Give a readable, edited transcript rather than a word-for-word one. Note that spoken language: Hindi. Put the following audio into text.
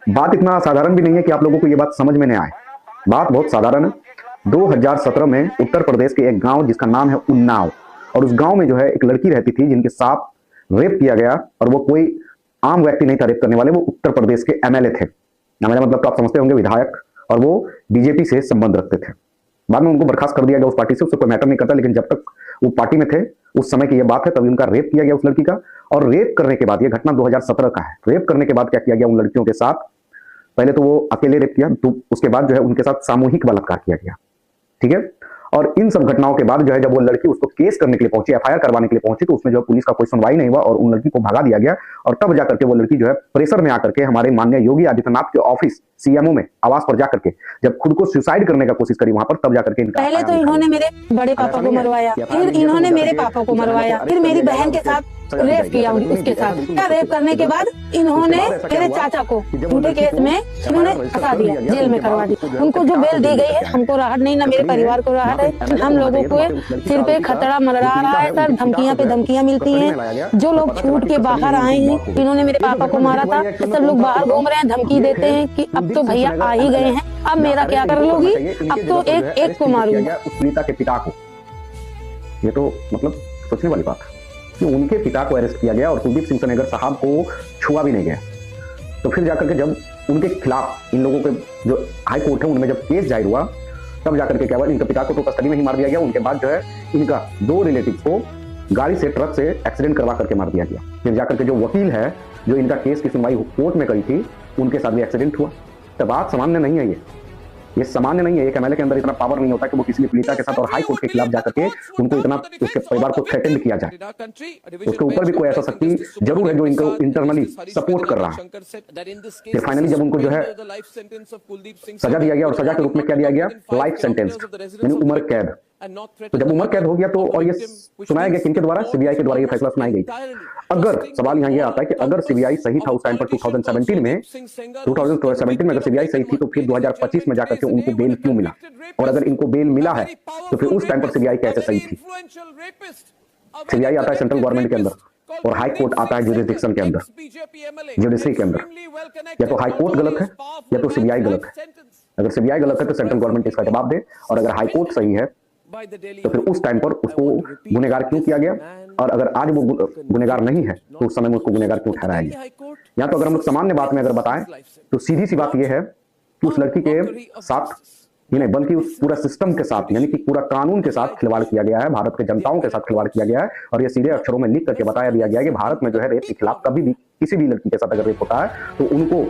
बात इतना साधारण भी नहीं है कि आप लोगों को ये बात समझ में नहीं आए। बात बहुत साधारण है। 2017 में उत्तर प्रदेश के एक गांव जिसका नाम है उन्नाव, और उस गांव में जो है एक लड़की रहती थी जिनके साथ रेप किया गया, और वो कोई आम व्यक्ति नहीं था रेप करने वाले, वो उत्तर प्रदेश के एमएलए थे। एमएलए मतलब तो आप समझते होंगे, विधायक, और वो बीजेपी से संबंध रखते थे। बाद में उनको बर्खास्त कर दिया गया उस पार्टी से, उससे कोई मैटर नहीं करता, लेकिन जब तक वो पार्टी में थे उस समय की ये बात है, तभी उनका रेप किया गया उस लड़की का। और रेप करने के बाद, ये घटना 2017 का है, रेप करने के बाद क्या किया गया उन लड़कियों के साथ, पहले तो वो अकेले रेप किया, तो उसके बाद जो है उनके साथ सामूहिक बलात्कार किया गया। ठीक है। और इन सब घटनाओं के बाद जो है जब वो लड़की उसको केस करने के लिए पहुंची, एफआईआर करवाने के लिए पहुंची, तो उसमें जो पुलिस का कोई सुनवाई नहीं हुआ और उन लड़की को भगा दिया गया। और तब जाकर के वो लड़की जो है प्रेशर में आकर के हमारे माननीय योगी आदित्यनाथ के ऑफिस सीएमओ में आवास पर जाकर के जब खुद को सुसाइड करने का कोशिश करी वहां पर, तब जाकर के इनका पहले तो इन्होंने मेरे बड़े पापा को मरवाया, फिर इन्होंने मेरे पापा को मरवाया, फिर मेरी बहन के साथ रेप किया उसके साथ। क्या रेप करने के बाद इन्होंने मेरे चाचा को झूठे केस में इन्होंने फंसा दिया, जेल में करवा दी। उनको जो बेल दी गई है हमको राहत नहीं, ना मेरे परिवार को राहत है। हम लोगों को सिर पे खतरा मंडरा रहा है सर, धमकियां पे धमकियां मिलती हैं। जो लोग छूट के बाहर आए हैं, इन्होंने मेरे पापा को मारा था, तो सब लोग बाहर घूम रहे हैं, धमकी देते हैं कि अब तो भैया आ ही गए हैं, अब मेरा क्या कर लोगी, अब तो एक एक को मारूंगा। उस पीड़िता के पिता को, ये तो मतलब सोचने वाली बात है कि उनके पिता को अरेस्ट किया गया और कुलदीप सिंह सेनेगर साहब को छुआ भी नहीं गया। तो फिर जाकर के जब उनके खिलाफ इन लोगों के जो हाई कोर्ट है उनमें जब केस जाहिर हुआ, तब जाकर के क्या हुआ, इनके पिता को तो कस्टडी में ही मार दिया गया। उनके बाद जो है इनका 2 रिलेटिव को गाड़ी से, ट्रक से एक्सीडेंट करवा करके मार दिया गया। फिर जाकर के जो वकील है जो इनका केस की सुनवाई कोर्ट में करी थी, उनके साथ भी एक्सीडेंट हुआ। तो बात सामान्य नहीं है, ये सामान्य नहीं है। एक एमएलए के अंदर इतना पावर नहीं होता कि वो किसी भी पीड़िता के साथ और हाई कोर्ट के खिलाफ जाकर के उनको इतना, उसके परिवार को थ्रेटेंड किया जाए। उसके ऊपर भी कोई ऐसा शक्ति जरूर है जो इनको इंटरनली सपोर्ट कर रहा है। फिर फाइनली जब उनको जो है सजा दिया गया, और सजा के रूप में क्या दिया गया, लाइफ सेंटेंस, यानी उम्र कैद। तो जब उम्र कैद हो गया तो, और ये सुनाया गया किनके द्वारा, सीबीआई के द्वारा ये फैसला सुनाई गई। अगर सवाल यहाँ ये आता है कि अगर सीबीआई सही था उस टाइम पर 2017 में अगर सीबीआई सही थी, तो फिर 2025 में जाकर के उनको बेल क्यों मिला, और अगर इनको बेल मिला है तो फिर उस टाइम पर सीबीआई कैसे सही थी। सीबीआई आता है सेंट्रल गवर्नमेंट के अंदर और हाई कोर्ट आता है जुरिसडिक्शन के अंदर, जुडिशरी के अंदर। या तो हाई कोर्ट गलत है या तो सीबीआई गलत है। अगर सीबीआई गलत है तो सेंट्रल गवर्नमेंट इसका जवाब दे, और अगर हाई कोर्ट सही है तो फिर उस टाइम पर उसको गुनहगार क्यों किया गया, और अगर आज वो गुनहगार नहीं है तो उस समय में उसको गुनहगार क्यों ठहराया गया। या तो अगर हम सामान्य बात में अगर बताएं तो सीधी सी बात यह है कि उस लड़की के साथ ही नहीं बल्कि उस पूरा सिस्टम के साथ, यानी कि पूरा कानून के साथ खिलवाड़ किया गया है, भारत के जनताओं के साथ खिलवाड़ किया गया है। और ये सीधे अक्षरों में लिख करके बताया दिया गया है कि भारत में जो है रेप के खिलाफ कभी भी किसी भी लड़की के साथ अगर रेप होता है तो उनको